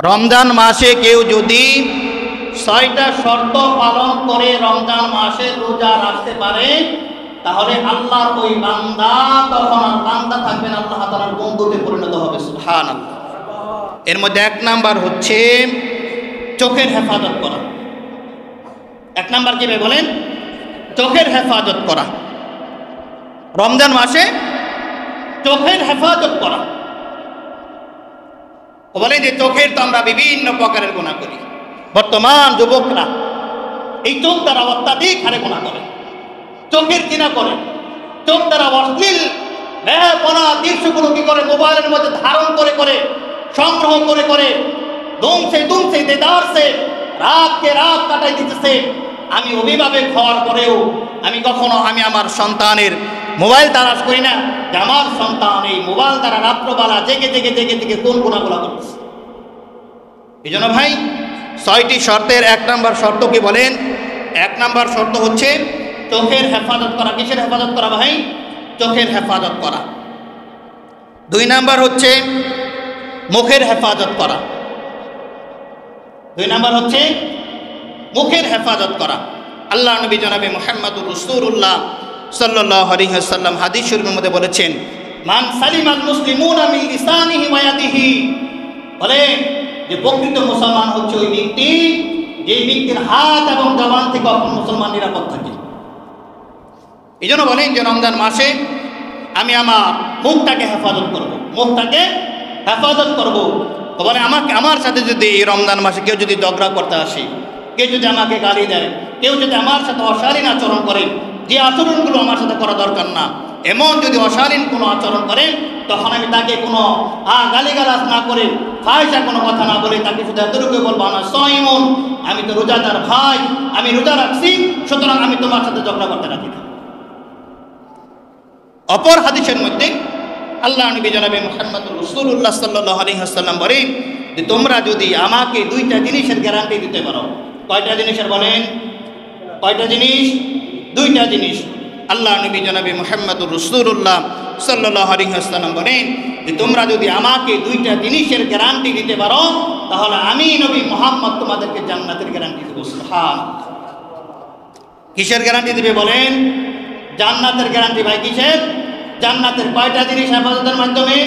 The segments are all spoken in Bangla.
রমজান মাসে কেউ যদি ৬টা শর্ত পালন করে রমজান মাসে রোজা রাখতে পারে, তাহলে আল্লাহর ওই বান্দা তখন আর বান্দা থাকবে না, আল্লাহ তাআলার বন্ধুতে পরিণত হবে। সুবহানাল্লাহ। এর মধ্যে ১ নাম্বার হচ্ছে চোখের হেফাজত করা। ১ নাম্বার কি ভাই বলেন? চোখের হেফাজত করা। রমজান মাসে চোখের হেফাজত করা। বলে যে চোখের তো আমরা বিভিন্ন প্রকারের গুনাহ করি। বর্তমান যুবকরা এই চোখ দ্বারা অত্যাধিক হারে গুনাহ করে, চোখের কিনা করে, চোখ দ্বারা অশ্লীল বেহায়াপনা দৃশ্যগুলো কি করে মোবাইলের মধ্যে ধারণ করে করে সংগ্রহ করে করে দুমছে দেদারসে রাতকে রাত কাটাই দিতেছে। আমি অভিভাবক হওয়ার পরেও আমি কখনো আমার সন্তানের মোবাইল তালাশ করি না যে আমার সন্তান এই মোবাইল দ্বারা রাত্রবেলা জেগে জেগে জেগে জেগে কোন গুনাহগুলো করতেছে। এই জন্য ভাই ৬টি শর্তের ১ নাম্বার শর্ত কি বলেন? ১ নাম্বার শর্ত হচ্ছে চোখের হেফাজত করা। কিসের হেফাজত করা ভাই? চোখের হেফাজত করা। ২ নাম্বার হচ্ছে মুখের হেফাজত করা। ২ নাম্বার হচ্ছে মুখের হেফাজত করা। আল্লাহ নবী জনাবে মুহাম্মদুর রাসূলুল্লাহ সাল্লাল্লাহু আলাইহি ওয়াসাল্লাম হাদিস শরীফের মধ্যে বলেছেন, মান সালিমাল মুসলিমুনা মিন লিসানিহি ওয়া ইয়াদিহি, বলে যে প্রকৃত মুসলমান হচ্ছে ওই ব্যক্তি যে ব্যক্তির হাত এবং জবান থেকে অপর মুসলমান নিরাপদ থাকে। এই জন্য বলেন যে রমজান মাসে আমি আমার মুখটাকে হেফাজত করব, মুখটাকে হেফাজত করব। বলে আমার সাথে যদি এই রমজান মাসে কেউ যদি ঝগড়া করতে আসে, কেউ যদি আমাকে গালি দেয়, কেউ যদি আমার সাথে অশালীন আচরণ করে, যে আচরণগুলো আমার সাথে করা দরকার না, এমন যদি অশালীন কোনো আচরণ করে, তখন আমি তাকে কোনো গালিগালাজ না করে, ফাহিশা কোনো কথা না বলে তাকে শুধু এতটুকু বলবো, না সাইমুন, আমি তো রোজাদার ভাই, আমি রোজা রাখছি, সুতরাং আমি তোমার সাথে ঝগড়া করতে রাখি না। অপর হাদিসের মধ্যে আল্লাহ নবী জনাবে মুহাম্মদুর রাসূলুল্লাহ সাল্লাল্লাহু আলাইহি ওয়াসাল্লাম বলেন যে তোমরা যদি আমাকে 2টা জিনিসের গ্যারান্টি দিতে পারো। কয়টা জিনিসের বলেন? কয়টা জিনিস? 2টা জিনিস। আল্লাহ নবী জনাবে মুহাম্মদুর রাসূলুল্লাহ সাল্লাল্লাহু আলাইহি ওয়াসাল্লাম বলেন যে তোমরা যদি আমাকে 2টা জিনিসের গ্যারান্টি দিতে পারো, তাহলে আমি নবী মুহাম্মদ তোমাদেরকে জান্নাতের গ্যারান্টি দেব। সুবহানাল্লাহ। কিসের গ্যারান্টি দিবে বলেন? জান্নাতের গ্যারান্টি। ভাই কিসের? জান্নাতের। কয়টা জিনিস হেফাজতের মাধ্যমে?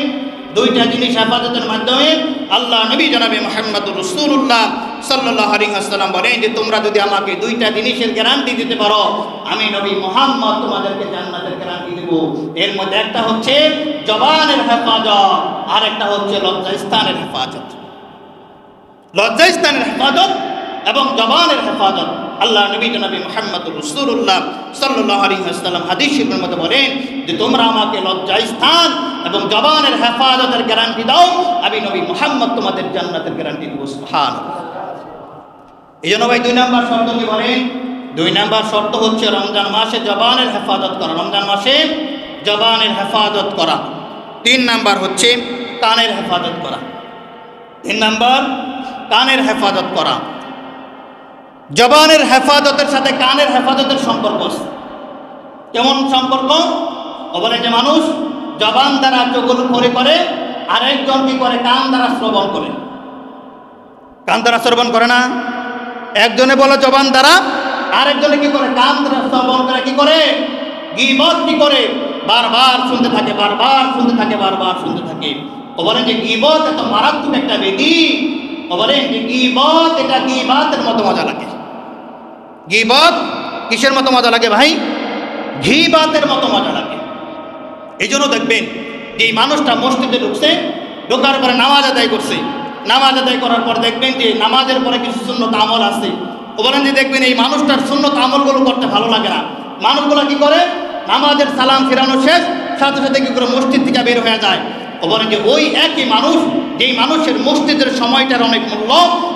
2টা জিনিস হেফাজতের মাধ্যমে। আল্লাহ নবী জনাবে মুহাম্মদুর রাসূলুল্লাহ সাল্লাল্লাহু আলাইহি ওয়াসাল্লাম বলেন যে তোমরা যদি আমাকে 2টা জিনিসের গ্যারান্টি দিতে পারো, আমি নবী মুহাম্মদ তোমাদেরকে জান্নাতের গ্যারান্টি দেব। এর মধ্যে একটা হচ্ছে জবানের হেফাজত, আর একটা হচ্ছে লজ্জাস্থানের হেফাজত। লজ্জাস্থানের হেফাজত এবং জবানের হেফাজত। আল্লাহ নবী জনাবে মুহাম্মদুর রাসূলুল্লাহ সাল্লাল্লাহু আলাইহি ওয়াসাল্লাম হাদিস শরীফের মধ্যে বলেন যে তোমরা আমাকে লজ্জাস্থান এবং জবানের হেফাজতের গ্যারান্টি দাও, আমি নবী মুহাম্মদ তোমাদের জান্নাতের গ্যারান্টি দেব। সুবহানাল্লাহ। এই জন্য ভাই 2 নাম্বার শর্ত কি বলেন? 2 নাম্বার শর্ত হচ্ছে রমজান মাসে জবানের হেফাজত করা। রমজান মাসে জবানের হেফাজত করা। 3 নাম্বার হচ্ছে কানের হেফাজত করা। 3 নাম্বার কানের হেফাজত করা। জবানের হেফাজতের সাথে কানের হেফাজতের সম্পর্ক আছে। কেমন সম্পর্ক? বলে যে মানুষ জবান দ্বারা চোখগুলো করে আরেকজন কি করে? কান দ্বারা শ্রবণ করে। কান দ্বারা শ্রবণ করে না? একজনে বলে জবান দ্বারা, আরেকজনে কি করে? কান দ্বারা শ্রবণ করে। কি করে? গীবত কি করে? বারবার শুনতে থাকে, বারবার শুনতে থাকে, বারবার শুনতে থাকে। বলেন যে গীবত এত মারাত্মক একটা ব্যাধি। বলেন যে গীবত, এটা গীবাতের মতো মজা লাগে। গীবত কিসের মতো মজা লাগে ভাই? গীবাতের মতো মজা লাগে। এই জন্য দেখবেন যে এই মানুষটা মসজিদে ঢুকছে, ঢোকার পরে নামাজ আদায় করছে, নামাজ আদায় করার পর দেখবেন যে নামাজের পরে কিছু সুন্নত আমল আছে। বলেন যে দেখবেন এই মানুষটার সুন্নত আমলগুলো করতে ভালো লাগে না। মানুষগুলো কি করে? নামাজের সালাম ফেরানো শেষ সাথে সাথে কি করে মসজিদ থেকে বের হয়ে যায়। বলেন যে ওই একই মানুষ, যেই মানুষের মসজিদের সময়টার অনেক মূল্য,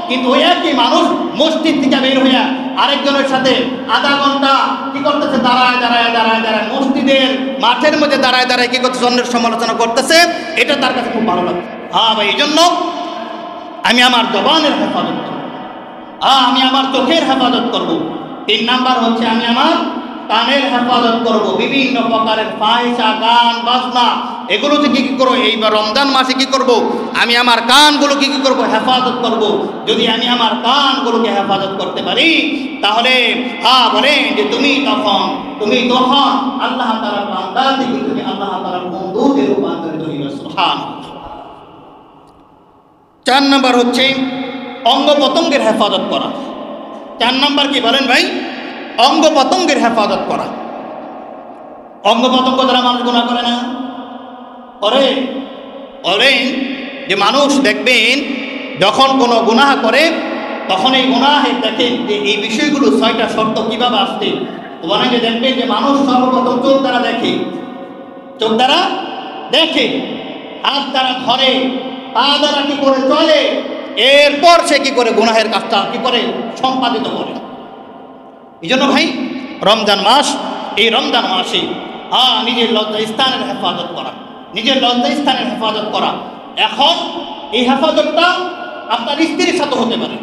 কিন্তু ওই একই মানুষ মসজিদ থেকে বের হইয়া আরেকজনের সাথে আধা ঘন্টা কি করতেছে? দাঁড়ায় দাঁড়ায় দাঁড়ায় দাঁড়ায় মসজিদের মাঠের মধ্যে দাঁড়ায় দাঁড়ায় কি করতেছে? অন্যের সমালোচনা করতেছে। এটা তার কাছে খুব ভালো লাগে। হ্যাঁ ভাই, এই জন্য আমি আমার জবানের হেফাজত করব, আমি আমার চোখের হেফাজত করব। 3 নাম্বার হচ্ছে আমি আমার কানের হেফাজত করব। বিভিন্ন প্রকারের ফাহিশা, গান বাজনা এগুলোতে কি করবো? এইবার রমজান মাসে কি করব? আমি আমার কানগুলোকে কি করব? হেফাজত করব। যদি আমি আমার কানগুলোকে হেফাজত করতে পারি তাহলে বলেন যে তুমি তখন আল্লাহ তাআলার বান্দা থেকে তুমি আল্লাহ তাআলার বন্ধুতে রূপান্তরিত হইবে। সুবহানাল্লাহ। 4 নাম্বার হচ্ছে অঙ্গ প্রত্যঙ্গের হেফাজত করা। 4 নাম্বার কি বলেন ভাই? অঙ্গ প্রত্যঙ্গের হেফাজত করা। অঙ্গ প্রত্যঙ্গ দ্বারা মানুষ গুনাহ করে না? করেন যে মানুষ দেখবেন যখন কোনো গুনাহ করে তখন এই গুনাহে দেখেন যে এই বিষয়গুলো 6টা শর্ত কিভাবে আসছে। বলেন যে দেখবেন যে মানুষ সর্বপ্রথম চোখ দ্বারা দেখে, হাত দ্বারা ধরে, পা দ্বারা কি করে চলে, এরপর সে কি করে গুনাহের কাজটা কি করে সম্পাদিত করে। এই জন্য ভাই রমজান মাস, এই রমজান মাসে নিজের লজ্জাস্থানের হেফাজত করা, এখন এই হেফাজতটা আপনার স্ত্রীর সাথে হতে পারে।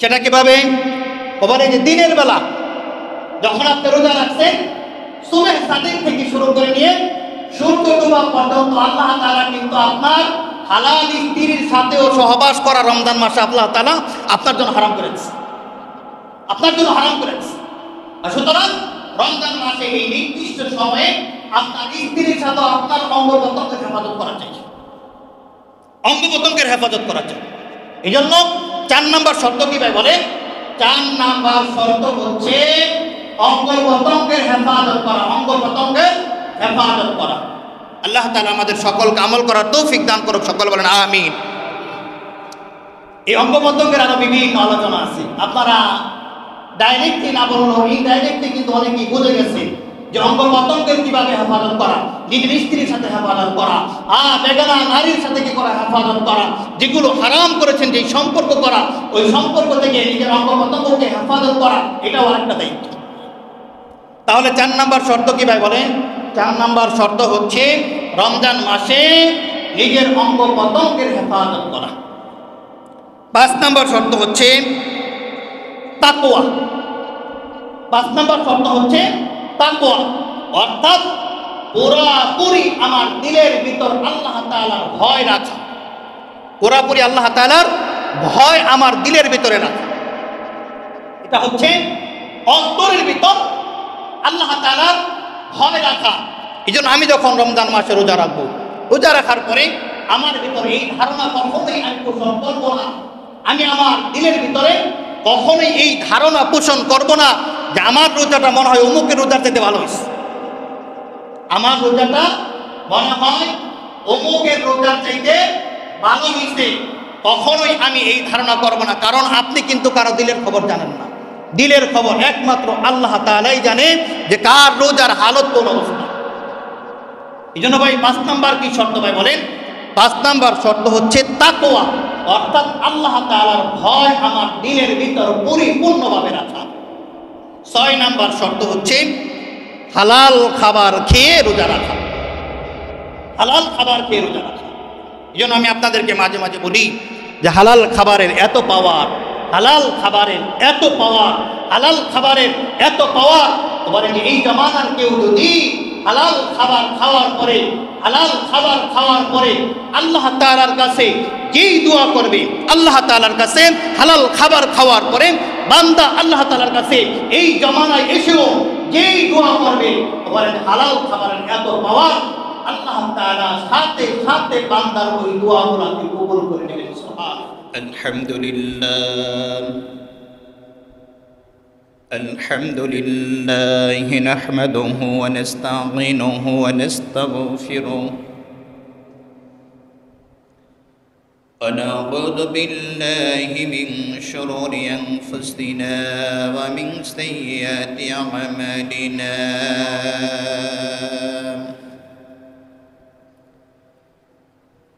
সেটা কিভাবে? বলে যে দিনের বেলা যখন আপনি রোজা রাখছেন, সুবহ সাদিক থেকে শুরু করে নিয়ে সূর্য ডোবা পর্যন্ত আল্লাহ তাআলা কিন্তু আপনার হালাল স্ত্রীর সাথেও সহবাস করা রমজান মাসে আল্লাহ তাআলা আপনার জন্য হারাম করেছে। আর সুতরাং রমজান মাসে এই নির্দিষ্ট সময়ে আপনার স্ত্রীর সাথে আপনার অঙ্গ প্রত্যঙ্গের হেফাজত করা চাই। এই জন্য 4 নাম্বার শর্ত কি ভাই বলে? 4 নাম্বার শর্ত হচ্ছে অঙ্গ প্রত্যঙ্গের হেফাজত করা। আল্লাহ তাআলা আমাদের সকলকে আমল করার তৌফিক দান করুক। সকল বলেন আমিন। এই অঙ্গ প্রত্যঙ্গের আরো বিভিন্ন আলোচনা আছে, আপনারা ডাইরেক্টলি না বললেও ইনডাইরেক্টলি কিন্তু অনেকেই বুঝে গেছে যে অঙ্গ প্রত্যঙ্গের কিভাবে হেফাজত করা, নিজের স্ত্রীর সাথে হেফাজত করা, বেগানা নারীর সাথে কি করা হেফাজত করা, যেগুলো হারাম করেছেন যে সম্পর্ক করা, ওই সম্পর্ক থেকে নিজের অঙ্গ প্রত্যঙ্গকে হেফাজত করা, এটাও আরেকটা দায়িত্ব। তাহলে 4 নাম্বার শর্ত কি ভাই বলেন? 4 নাম্বার শর্ত হচ্ছে রমজান মাসে নিজের অঙ্গ প্রত্যঙ্গের হেফাজত করা। 5 নাম্বার শর্ত হচ্ছে তাকওয়া। 5 নাম্বার শর্ত হচ্ছে তাকওয়া, অর্থাৎ পুরাপুরি আমার দিলের ভিতর আল্লাহ তাআলার ভয় রাখা। পুরাপুরি আল্লাহ তাআলার ভয় আমার দিলের ভিতরে রাখা, এটা হচ্ছে অন্তরের ভিতর আল্লাহ তাআলার ভয় রাখা। এই জন্য আমি যখন রমজান মাসে রোজা রাখবো, রোজা রাখার পরে আমার ভিতরে এই ধারণা কখনোই আমি পোষণ করবো না, আমি আমার দিলের ভিতরে কখনোই এই ধারণা পোষণ করব না যে আমার রোজাটা মনে হয় অমুকের রোজার চাইতে ভালো হয়েছে, আমার রোজাটা মনে হয় অমুকের রোজার চাইতে ভালো হয়েছে। কখনোই আমি এই ধারণা করব না, কারণ আপনি কিন্তু কারো দিলের খবর জানেন না। দিলের খবর একমাত্র আল্লাহ তাআলাই জানে যে কার রোজার হালত কোন অবস্থা। এই জন্য ভাই 5 নাম্বার কি শর্ত ভাই বলেন? 5 নাম্বার শর্ত হচ্ছে তাকওয়া, অর্থাৎ আল্লাহ তাআলার ভয় আমার দিলের ভিতর পরিপূর্ণভাবে রাখা। 6 নাম্বার শর্ত হচ্ছে হালাল খাবার খেয়ে রোজা রাখা। এই জন্য আমি আপনাদেরকে মাঝে মাঝে বলি যে হালাল খাবারের এত পাওয়ার, বলেন যে এই জামানার কেউ যদি হালাল খাবার খাওয়ার পরে আল্লাহ তাআলার কাছে যেই দোয়া করবে, আল্লাহ তাআলার কাছে হালাল খাবার খাওয়ার পরে বান্দা আল্লাহ তাআলার কাছে এই জামানায় এসেও যেই দোয়া করবে, বলেন হালাল খাবারের এত পাওয়ার, আল্লাহ তাআলা সাথে সাথে বান্দার ওই দোয়াগুলোকে কবুল করে নেবেন। সুবহানাল্লাহ। الحمد لله نحمده ونستعينه ونستغفره ونعوذ بالله من شرور أنفسنا ومن سيئات أعمالنا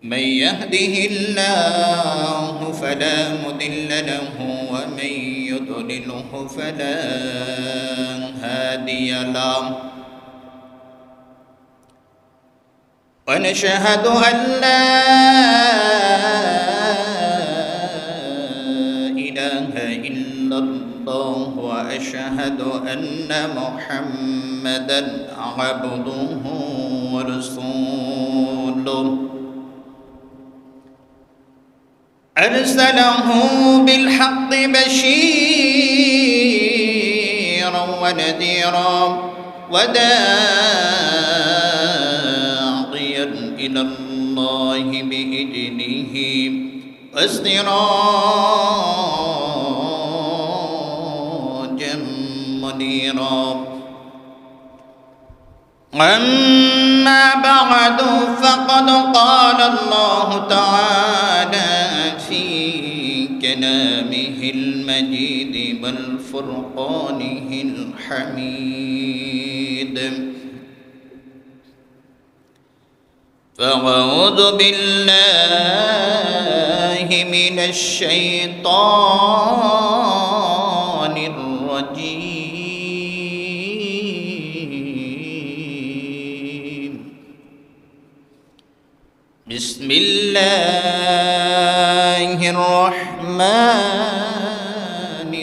من يهده الله فلا مضل له ومن يضلله فلا هادي له ونشهد أن لا إله إلا الله وأشهد أن محمدا عبده ورسوله أرسله بالحق بشيرا ونذيرا وداعيا إلى الله بإذنه وسراجا منيرا. أما بعد فقد قال الله تعالى في كلامه المجيد والفرقانه الحميد: فأعوذ بالله من الشيطان الرجيم. بسم الله الرحمن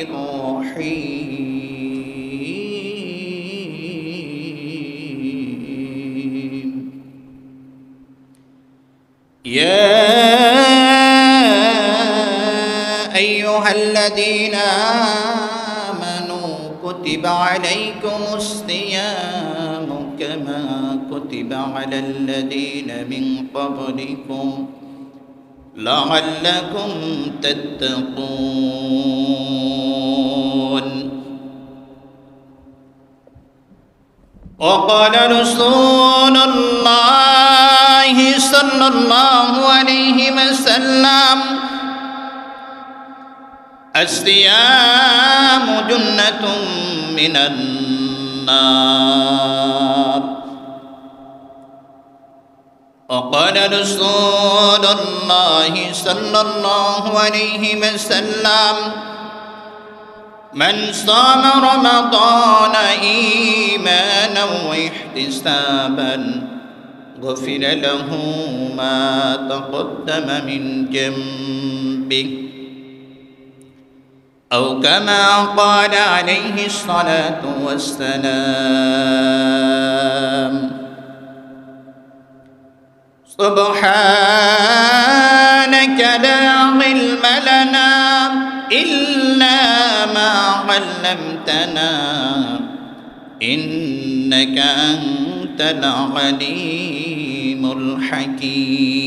الرحيم. يا أيها الذين آمنوا كتب عليكم الصيام كما كتب على الذين من قبلكم لعلكم تتقون. وقال رسول الله صلى الله عليه وسلم: الصيام جنة من النار. وقال رسول الله صلى الله عليه وسلم: من صام رمضان إيمانا واحتسابا غفر له ما تقدم من ذنبه، أو كما قال عليه الصلاة والسلام. سبحانك لا علم لنا إلا ما علمتنا إنك أنت العليم الحكيم.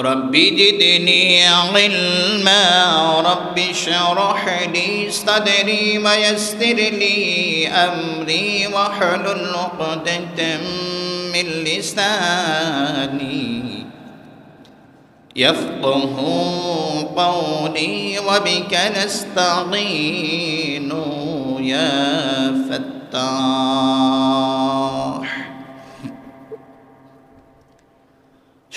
رب زدني علما رب اشرح لي صدري ويسر لي أمري واحلل عقدة من لساني يفقه قولي وبك نستعين يا فتاح.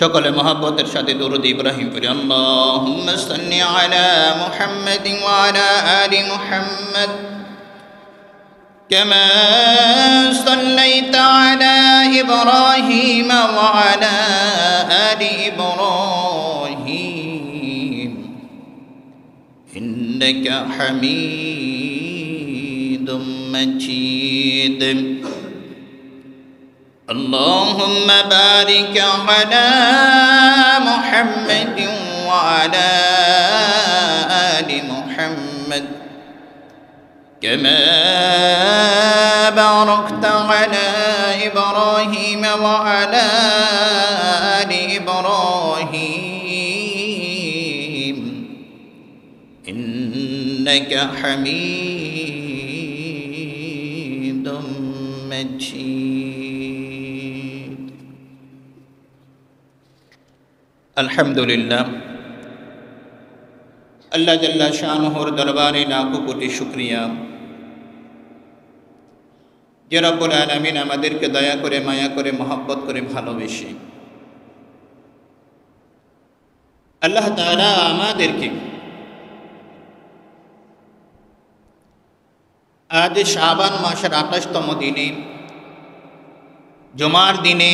সকলে মহব্বতের সাথে দরুদ ইব্রাহিম পড়ি। আল্লাহুম্মা সাল্লি আলা মুহাম্মাদিন ওয়া আলা আলি মুহাম্মাদ কামা সাল্লাইতা আলা ইব্রাহিম ওয়া আলা আলি ইব্রাহিম ইন্নাকা হামিদুম মাজিদ। اللهم بارك على محمد وعلى آل محمد كما باركت على إبراهيم وعلى آل إبراهيم إنك حميد مجيد। আলহামদুলিল্লাহ, আল্লাহ জাল্লা শানুহুর দরবারে লাখো কোটি শুকরিয়া যে রব্বুল আলামিন আমাদেরকে দয়া করে মায়া করে মহব্বত করে ভালোবেসে আল্লাহ তাআলা আমাদেরকে আজ শাবান মাসের 28তম দিনে জুমার দিনে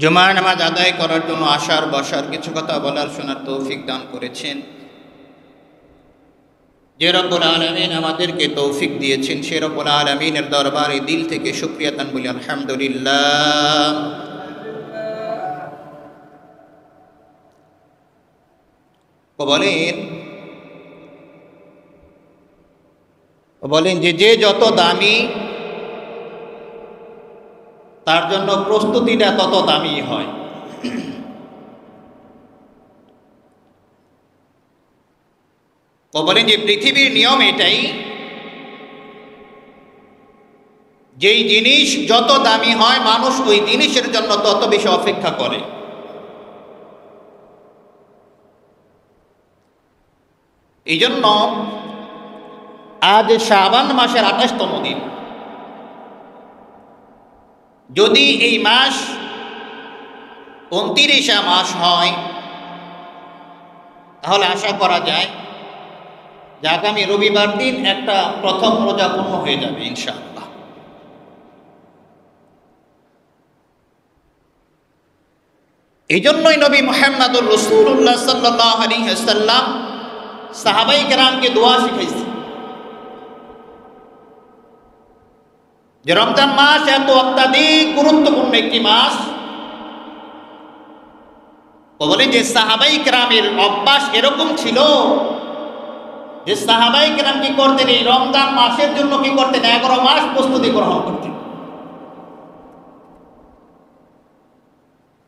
জুমার নামাজ আদায় করার জন্য আসার বসার কিছু কথা বলার শোনার তৌফিক দান করেছেন। যে রব্বুল আলামিন আমাদেরকে তৌফিক দিয়েছেন, সে রব্বুল আলামিনের দরবারে দিল থেকে শুকরিয়া তান বলি আলহামদুলিল্লাহ। বলেন যে যত দামি তার জন্য প্রস্তুতিটা তত দামি হয়। বলেন যে পৃথিবীর নিয়ম এটাই, যেই জিনিস যত দামি হয় মানুষ ওই জিনিসের জন্য তত বেশি অপেক্ষা করে। এই জন্য আজ শাবান মাসের 28তম দিন। যদি এই মাস 29 মাস হয় তাহলে আশা করা যায় যে আগামী রবিবার দিন একটা প্রথম রোজা পূর্ণ হয়ে যাবে ইনশাআল্লাহ। এই জন্যই নবী মুহাম্মদুর রাসূলুল্লাহ সাল্লাল্লাহু আলাইহি ওয়াসাল্লাম সাহাবায়ে কেরামকে দোয়া শিখাইছে যে রমজান মাস এত অত্যাধিক গুরুত্বপূর্ণ একটি মাস। বলেন যে সাহাবায়ে কেরামের অভ্যাস এরকম ছিল যে সাহাবায়ে কেরাম কি করতেন, এই রমজান মাসের জন্য কি করতেন, 11 মাস প্রস্তুতি গ্রহণ করতেন।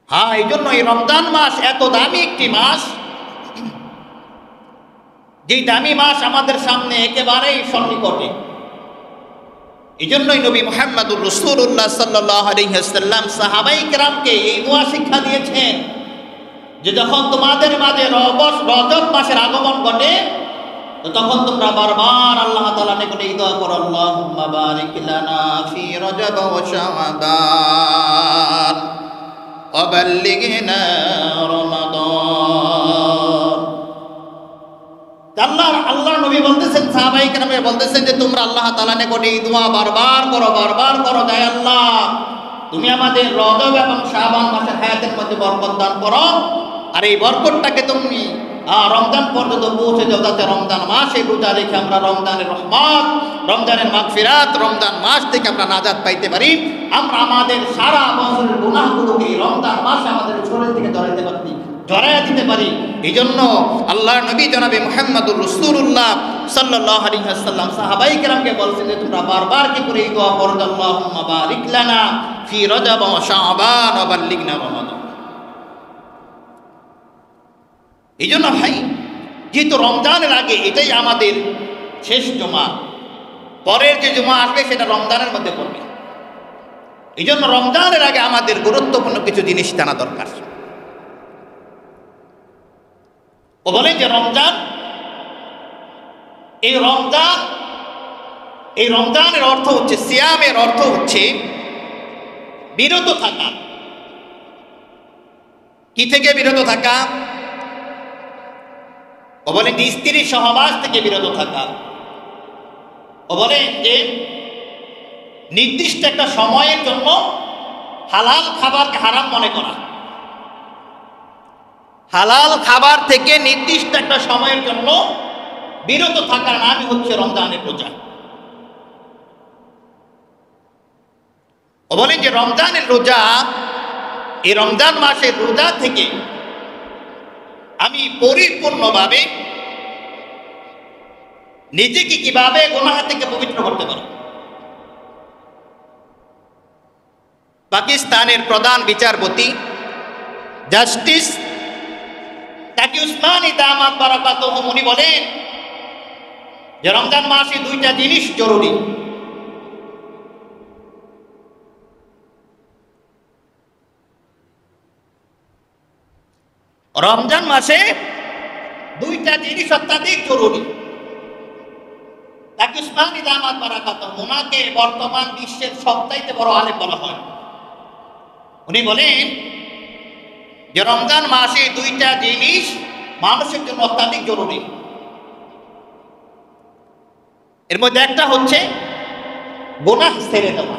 হ্যাঁ, এই জন্য এই রমজান মাস এত দামি একটি মাস, যেই দামি মাস আমাদের সামনে একেবারেই সন্নিকটে। এই জন্যই নবী মুহাম্মদুর রাসূলুল্লাহ সাল্লাল্লাহু আলাইহি ওয়াসাল্লাম সাহাবায়ে কেরামকে এই দোয়া শিক্ষা দিয়েছেন যে যখন তোমাদের মাঝে রজব মাসের আগমন ঘটে তো তখন তোমরা বারবার আল্লাহ তাআলার নিকটে এই দোয়া করো, আল্লাহুম্মা বারিক লানা ফি রজব ওয়া শাবান ওয়া বাল্লিগনা রমাদান। আল্লাহ নবী বলতেছেন, সাহাবায়ে কেরাম বলতেছেন যে তোমরা আল্লাহ তাআলার নিকটে এই দোয়া বারবার করো, যে আল্লাহ তুমি আমাদের রজব এবং শাবান মাসের হায়াতের মধ্যে বরকত দান করো, আর এই বরকতটাকে তুমি রমজান পর্যন্ত পৌঁছে যাও, যাতে রমজান মাসে রোজা রেখে আমরা রমজানের রহমত, রমজানের মাগফিরাত, রমজান মাস থেকে আমরা নাজাত পাইতে পারি। আমরা আমাদের সারা বছরের গুনাহগুলোকে এই রমজান মাসে আমাদের শরীর থেকে ঝরাইয়া দিতে পারি। এই জন্য আল্লাহর নবী জনাবে মুহাম্মদুর রাসূলুল্লাহ সাল্লাল্লাহু আলাইহি ওয়াসাল্লাম সাহাবায়ে কেরামকে বলছেন যে তোমরা বারবার কি করে এই দোয়া করো, আল্লাহুম্মা বারিক লানা ফি রজব ওয়া শাবান ওয়া বাল্লিগনা রমাদান। এই জন্য ভাই, যেহেতু রমজানের আগে এটাই আমাদের শেষ জুমা, পরের যে জুমা আসবে সেটা রমজানের মধ্যে পড়বে। এই জন্য রমজানের আগে আমাদের গুরুত্বপূর্ণ কিছু জিনিস জানা দরকার। ও বলে যে এই রমজানের অর্থ হচ্ছে, সিয়ামের অর্থ হচ্ছে বিরত থাকা। কি থেকে বিরত থাকা? ও বলেন যে স্ত্রীর সহবাস থেকে বিরত থাকা। ও বলেন যে নির্দিষ্ট একটা সময়ের জন্য হালাল খাবারকে হারাম মনে করা। হালাল খাবার থেকে নির্দিষ্ট একটা সময়ের জন্য বিরত থাকার নামই হচ্ছে রমজানের রোজা। ও বলেন যে রমজানের রোজা, এই রমজান মাসের রোজা থেকে আমি পরিপূর্ণভাবে নিজেকে কিভাবে গুনাহ থেকে পবিত্র করতে পারব। পাকিস্তানের প্রধান বিচারপতি জাস্টিস তাকি উসমানী দামাত বারাকাতুহু উনি বলেন যে রমজান মাসে 2টা জিনিস জরুরি। রমজান মাসে 2টা জিনিস অত্যাধিক জরুরি। তাকি উসমানী দামাত বারাকাতুহু ওনাকে বর্তমান বিশ্বের সবচাইতে বড় আলেম বলা হয়। উনি বলেন যে রমজান মাসে 2টা জিনিস মানুষের জন্য অত্যাধিক জরুরি। এর মধ্যে একটা হচ্ছে গুনাহ ছেড়ে দেওয়া।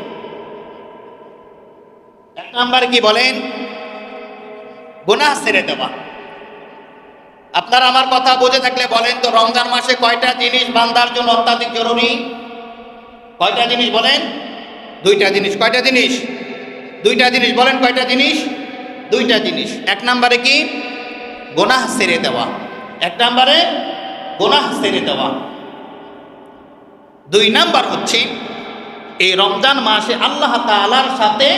1 নম্বরে কি বলেন? গুনাহ ছেড়ে দেওয়া। আপনারা আমার কথা বুঝে থাকলে বলেন তো, রমজান মাসে কয়টা জিনিস বান্দার জন্য অত্যাধিক জরুরি? কয়টা জিনিস বলেন? দুইটা জিনিস। কয়টা জিনিস? দুইটা জিনিস। বলেন কয়টা জিনিস? দুইটা জিনিস। এক নম্বরে কি? গুনাহ ছেড়ে দেওয়া। এক নম্বরে গুনাহ ছেড়ে দেওয়া। দুই নাম্বার হচ্ছে এই রমজান মাসে আল্লাহ তাআলার সাথে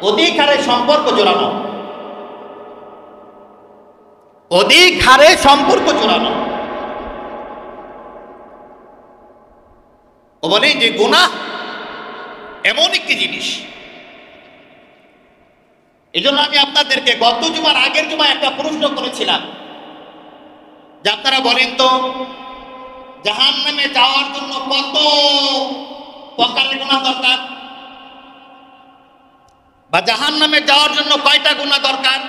অধিক হারে সম্পর্ক জোড়ানো। অধিক হারে সম্পর্ক জোড়ানো। ও বলে যে গুনাহ এমন একটি জিনিস, এই জন্য আমি আপনাদেরকে গত জুমার আগের জুমায় একটা প্রশ্ন করেছিলাম যে আপনারা বলেন তো, জাহান্নামে যাওয়ার জন্য কত প্রকারের গুনাহ দরকার, বা জাহান্নামে যাওয়ার জন্য কয়টা গুনাহ দরকার?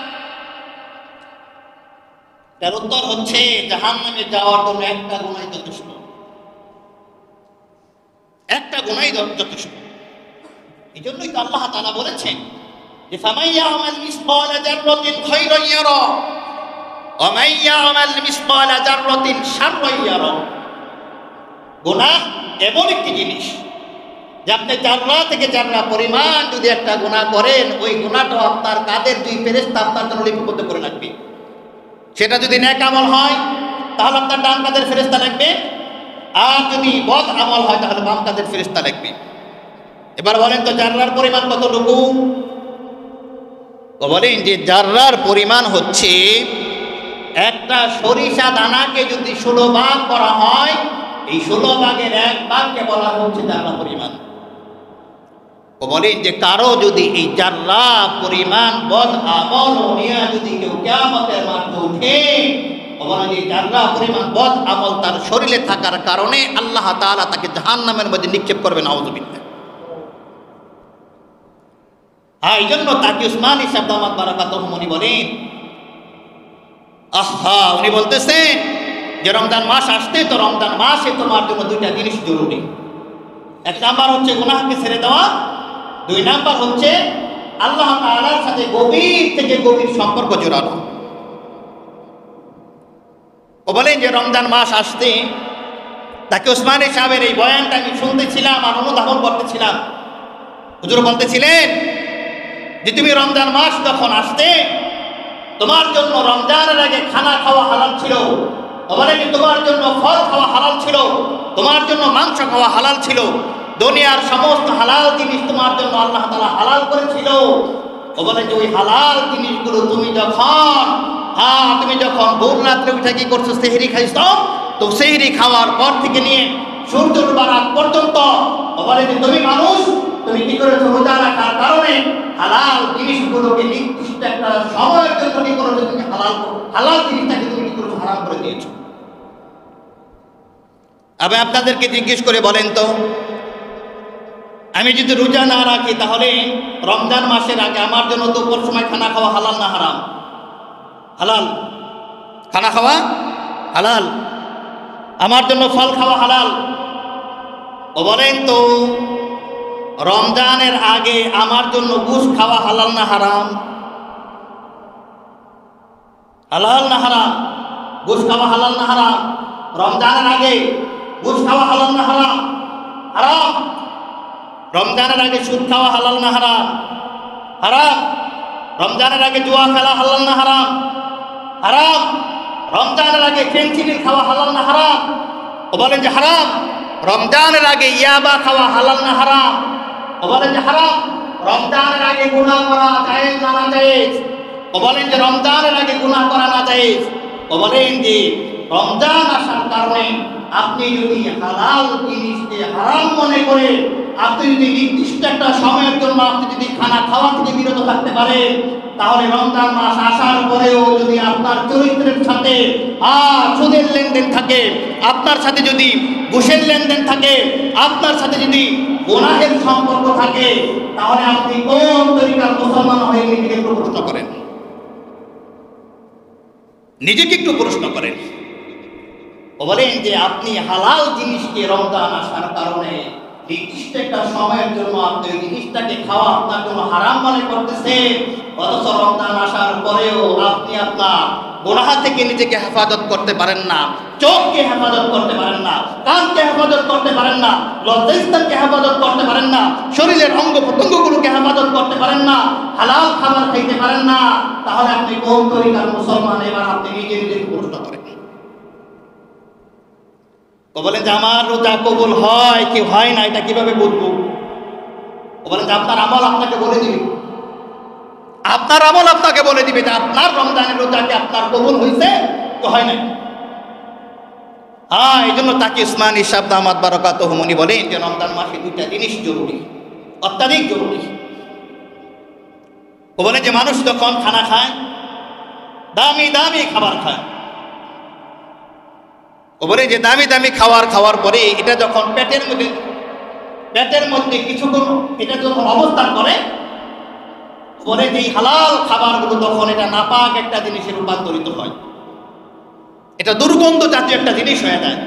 তার উত্তর হচ্ছে জাহান্নামে যাওয়ার জন্য একটা গুনাহই যথেষ্ট। একটা গুনাহই যথেষ্ট। এই জন্যই তো আল্লাহ তাআলা বলেছেন যে ফামান ইয়ামাল মিসকালা যাররাতিন খায়রান ইয়ারা ওয়া মান ইয়ামাল মিসকালা যাররাতিন শাররান ইয়ারা। গুনাহ এমন একটি জিনিস যে আপনি জাররা থেকে জাররা পরিমাণ যদি একটা গুনাহ করেন, ওই গুনাহটা আপনার কাঁধের দুই ফেরেশতা আপনার জন্য লিপিবদ্ধ করে রাখবে। সেটা যদি নেক আমল হয় তাহলে আপনার ডান কাঁধের ফেরেশতা লাগবে, আর যদি বদ আমল হয় তাহলে বাম কাঁধের ফেরেশতা লাগবে। এবার বলেন তো জাররার পরিমাণ কতটুকু? বলেন যে জাররার পরিমাণ হচ্ছে একটা সরিষা দানাকে যদি 16 ভাগ করা হয়, এই 16 ভাগের 1 ভাগকে বলা হচ্ছে জাররা পরিমাণ। বলেন যে কারো যদি এই জাররা পরিমাণ বদ আমল নিয়ে যদি কেউ কিয়ামতের মাঠে উঠে, বলেন যে জাররা পরিমাণ বদ আমল তার শরীরে থাকার কারণে আল্লাহ তাআলা তাকে জাহান্নামের মধ্যে নিক্ষেপ করবেন। নাউযুবিল্লাহ। এই জন্য তাকে উসমানী সাহেব দামাত বারাকাতুহু উনি বলেন, উনি বলতেছেন যে রমজান মাস আসতে তো রমজান মাসে তোমার জন্য দুইটা জিনিস জরুরি। এক নাম্বার হচ্ছে গুনাহকে ছেড়ে দেওয়া, দুই নাম্বার হচ্ছে আল্লাহ তাআলার সাথে গভীর থেকে গভীর সম্পর্ক জোড়ানো। ও বলেন যে রমজান মাস আসতে তাকে উসমানী সাহেবের এই বয়ানটা আমি শুনতেছিলাম আর অনুধাবন করতেছিলাম। হুজুর বলতেছিলেন যে তুমি রমজান মাস যখন আসতে, তোমার জন্য রমজানের আগে খানা খাওয়া হালাল ছিল, বলে যে তোমার জন্য ফল খাওয়া হালাল ছিল, তোমার জন্য মাংস খাওয়া হালাল ছিল, দুনিয়ার সমস্ত হালাল জিনিস তোমার জন্য আল্লাহ তাআলা হালাল করেছিল। ও বলে যে ওই হালাল জিনিসগুলো তুমি যখন ভোর রাত্রে উঠে কি করছো, সেহরি খাইছো, তো সেহরি খাওয়ার পর থেকে নিয়ে সূর্য ডোবার আগ পর্যন্ত বলে যে তুমি মানুষ, তুমি কি করেছো, রোজা রাখার কারণে হালাল জিনিসগুলোকে নির্দিষ্ট একটা সময়ের জন্য কি করেছো, তুমি হালাল জিনিসটাকে তুমি কি করেছো, হারাম করে দিয়েছো। আমি আপনাদেরকে জিজ্ঞেস করে বলেন তো, আমি যদি রোজা না রাখি তাহলে রমজান মাসের আগে আমার জন্য দুপুর সময় খানা খাওয়া হালাল না হারাম? হালাল। খানা খাওয়া হালাল, আমার জন্য ফল খাওয়া হালাল। ও বলেন তো রমজানের আগে আমার জন্য ঘুষ খাওয়া হালাল না হারাম? হালাল না হারাম? ঘুষ খাওয়া হালাল না হারাম? রমজানের আগে ঘুষ খাওয়া হালাল না হারাম? হারাম। রমজানের আগে সুদ খাওয়া হালাল না হারাম? হারাম। রমজানের আগে জুয়া খেলা হালাল না হারাম? হারাম। রমজানের আগে খেলচিনি খাওয়া হালাল না হারাম? ও বলেন যে হারাম। রমজানের আগে ইয়াবা খাওয়া হালাল না হারাম? ও বলেন যে হারাম। রমজানের আগে গুনাহ করা জায়েজ না নাজায়েজ? ও বলেন যে রমজানের আগে গুনাহ করা নাজায়েজ? ও বলেন যে রমজান আসার কারণে আপনি যদি হালাল জিনিসকে হারাম মনে করে আপনি যদি নির্দিষ্ট একটা সময়ের জন্য আপনি যদি খানা খাওয়া থেকে বিরত থাকতে পারেন, তাহলে রমজান মাস আসার পরেও যদি আপনার চরিত্রের সাথে সুদের লেনদেন থাকে, আপনার সাথে যদি ঘুষের লেনদেন থাকে, আপনার সাথে যদি গুনাহের সম্পর্ক থাকে, তাহলে আপনি কোন তরিকার মুসলমান হয়ে নিজেকে একটু প্রশ্ন করেন। নিজেকে একটু প্রশ্ন করেন। ও বলেন যে আপনি হালাল জিনিসকে রমজান আসার কারণে নির্দিষ্ট একটা সময়ের জন্য আপনি ওই জিনিসটাকে খাওয়া আপনার জন্য হারাম মনে করতেছেন, অথচ রমজান আসার পরেও আপনি আপনার গুনাহ থেকে নিজেকে হেফাজত করতে পারেন না, চোখকে হেফাজত করতে পারেন না, কানকে হেফাজত করতে পারেন না, লজ্জাস্থানকে হেফাজত করতে পারেন না, শরীরের অঙ্গ প্রত্যঙ্গগুলোকে হেফাজত করতে পারেন না, হালাল খাবার খাইতে পারেন না, তাহলে আপনি কোন তরিকার মুসলমান? এবার আপনি নিজে নিজেকে প্রশ্ন করেন। ও বলেন যে আমার রোজা কবুল হয় কি হয় না এটা কিভাবে বুঝবো? ও বলেন যে আপনার আমল আপনাকে বলে দিবে, আপনার আমল আপনাকে বলে দিবে যে আপনার রমজানের রোজাকে আপনার কবুল হয়েছে তো হয় না। হ্যাঁ, এই জন্য তাকে উসমান ইসাব দামাত বারাকাতুহু উনি বলেন যে রমজান মাসে দুইটা জিনিস জরুরি, অত্যাধিক জরুরি। ও বলে যে মানুষ যখন খানা খায়, দামি দামি খাবার খায়, ও বলে যে দামি দামি খাওয়ার পরে এটা যখন পেটের মধ্যে কিছুক্ষণ এটা যখন অবস্থান করে, পরে যে হালাল খাবারগুলো তখন এটা নাপাক একটা জিনিসে রূপান্তরিত হয়, এটা দুর্গন্ধ জাতীয় একটা জিনিস হয়ে যায়।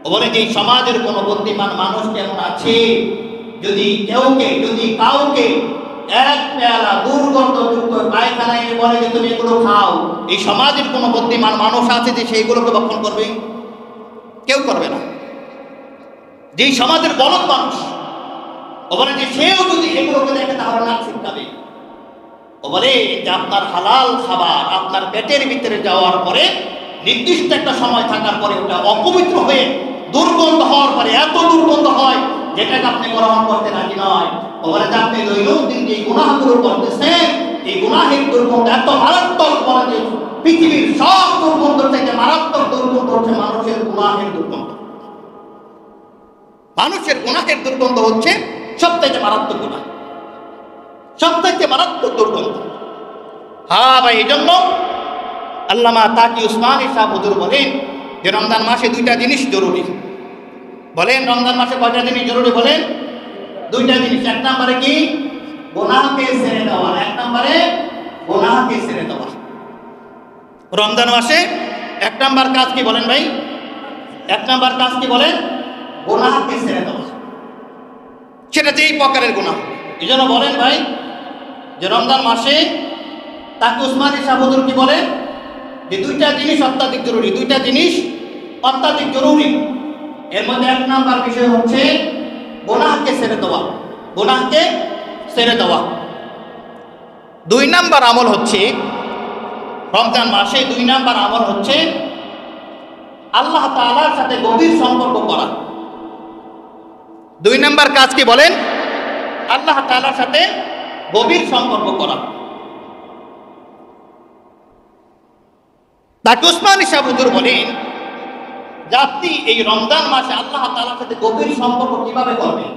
ও বলে যে সমাজের কোনো বুদ্ধিমান মানুষ কেমন আছে, যদি কাউকে এক পেয়ালা দুর্গন্ধযুক্ত পায়খানায় বলে যে তুমি এগুলো খাও, এই সমাজের কোনো বুদ্ধিমান মানুষ আছে যে সেইগুলোকে ভক্ষণ করবে? কেউ করবে না। যেই সমাজের বলদ মানুষ, ও বলে যে সেও যদি এগুলোকে দেখে তাহলে না ছিটকাবে। ও বলে যে আপনার হালাল খাবার আপনার পেটের ভিতরে যাওয়ার পরে নির্দিষ্ট একটা সময় থাকার পরে ওটা অপবিত্র হয়ে দুর্গন্ধ হওয়ার পরে এত দুর্গন্ধ হয় যেটাকে আপনি গ্রহণ করতে রাজি নয়। ও বলে যে আপনি দৈনন্দিন যে গুনাহগুলো করতেছেন, এই গুনাহের দুর্গন্ধ এত মারাত্মক, বলে যে পৃথিবীর সব দুর্গন্ধ থেকে মারাত্মক দুর্গন্ধ হচ্ছে মানুষের গুনাহের দুর্গন্ধ। মানুষের গুনাহের দুর্গন্ধ হচ্ছে সবথেকে মারাত্মক গুনাহ, সবথেকে মারাত্মক দুর্গন্ধ। হ্যাঁ ভাই, এই জন্য আল্লামা তাকি উসমানী সাহেব হুজুর বলেন যে রমজান মাসে দুইটা জিনিস জরুরি। বলেন রমজান মাসে কয়টা জিনিস জরুরি? বলেন দুইটা জিনিস। এক নম্বরে কি? গুনাহকে ছেড়ে দেওয়া। এক নম্বরে গুনাহকে ছেড়ে দেওয়া। রমজান মাসে এক নম্বর কাজ কি বলেন ভাই? এক নম্বর কাজ কি বলেন? গুনাহকে ছেড়ে দেওয়া, সেটা যেই প্রকারের গুনাহ। এই জন্য বলেন ভাই যে রমজান মাসে তাকে উসমানী সাহেব হুজুর কি বলেন যে দুইটা জিনিস অত্যাধিক জরুরি, দুইটা জিনিস অত্যাধিক জরুরি। এর মধ্যে এক নাম্বার বিষয় হচ্ছে গুনাহকে ছেড়ে দেওয়া, গুনাহকে ছেড়ে দেওয়া। দুই নাম্বার আমল হচ্ছে রমজান মাসে, দুই নাম্বার আমল হচ্ছে আল্লাহ তাআলার সাথে গভীর সম্পর্ক করা। দুই নাম্বার কাজ কি বলেন? আল্লাহ তাআলার সাথে গভীর সম্পর্ক করা। তাকে উসমানী সাহেব হুজুর বলেন যে আপনি এই রমজান মাসে আল্লাহ তাআলার সাথে গভীর সম্পর্ক কিভাবে করবেন,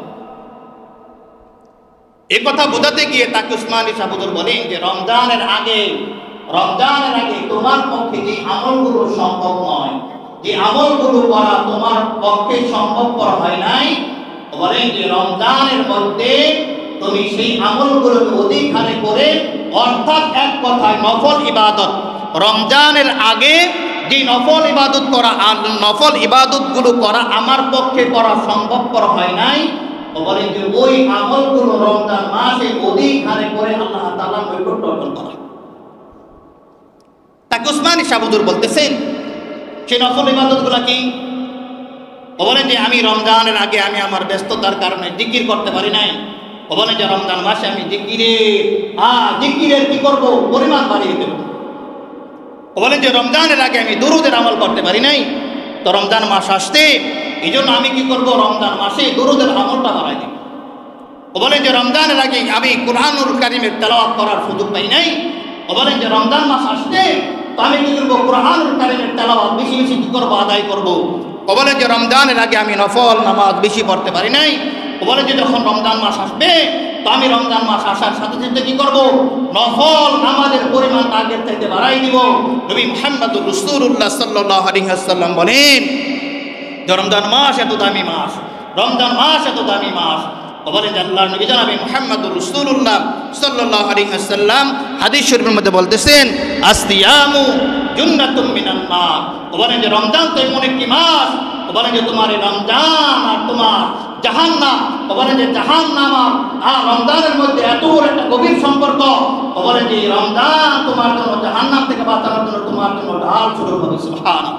এ কথা বোঝাতে গিয়ে তাকে উসমানী সাহেব হুজুর বলেন যে রমজানের আগে তোমার পক্ষে যে আমলগুলো সম্ভব নয়, যে আমলগুলো করা তোমার পক্ষে সম্ভবপর হয় নাই, বলেন যে রমজানের মধ্যে তুমি সেই আমলগুলোকে অধিক হারে করে, অর্থাৎ এক কথায় নফল ইবাদত, রমজানের আগে যে নফল ইবাদত করা আর নফল ইবাদতগুলো করা আমার পক্ষে করা সম্ভবপর হয় নাই, বলেন যে ওই আমলগুলো রমজান মাসে অধিক হারে করে আল্লাহ তাআলার নৈকট্য অর্জন করা। তাকে উসমানী সাহেব হুজুর বলতেছেন সেই নফল ইবাদতগুলো কি? বলেন যে আমি রমজানের আগে আমি আমার ব্যস্ততার কারণে জিকির করতে পারি নাই। বলেন যে রমজান মাসে আমি জিকিরের কি করব? পরিমাণ বাড়িয়ে দেব। বলেন যে রমজানের আগে আমি দুরুদের আমল করতে পারি নাই, তো রমজান মাস আসতে এই জন্য আমি কি করব? রমজান মাসে দুরুদের আমলটা বাড়াই দেব। বলেন যে রমজানের আগে আমি কুরআনুল কারীমের তেলাওয়াত করার সুযোগ পাই নাই, বলেন যে রমজান মাস আসতে তো আমি কি করব? কুরআনুল কারীমের তেলাওয়াত বেশি বেশি কি করব? আদায় করব। বলেন যে রমজানের আগে আমি নফল নামাজ বেশি পড়তে পারি নাই, বলেন যে যখন রমজান মাস আসবে তো আমি রমজান মাস আসার সাথে সাথে কি করব? নফল নামাজের পরিমাণ আগের চাইতে বাড়াই দিব। নবী মুহাম্মদুর রাসূলুল্লাহ সাল্লাল্লাহু আলাইহি ওয়াসাল্লাম বলেন যে রমজান মাস এত দামি মাস, রমজান মাস এত দামি মাস। বলেন যে আল্লাহর নবী জনাবে মুহাম্মদুর রাসূলুল্লাহ সাল্লাল্লাহু আলাইহি ওয়াসাল্লাম হাদিস শরীফের মধ্যে বলতেছেন আসদিয়ামু জুন্নাতুম মিনান নার। বলেন যে রমজান তো এমন একটি মাস, বলেন যে তোমার এই রমজান আর তোমার জাহান্নাম, বলেন যে জাহান্নাম আর রমজানের মধ্যে এত একটা গভীর সম্পর্ক। বলেন যে রমজান তোমার জন্য জাহান্নাম থেকে বাঁচানোর জন্য তোমার জন্য ঢাল শুরু হবে। সুবহানাল্লাহ।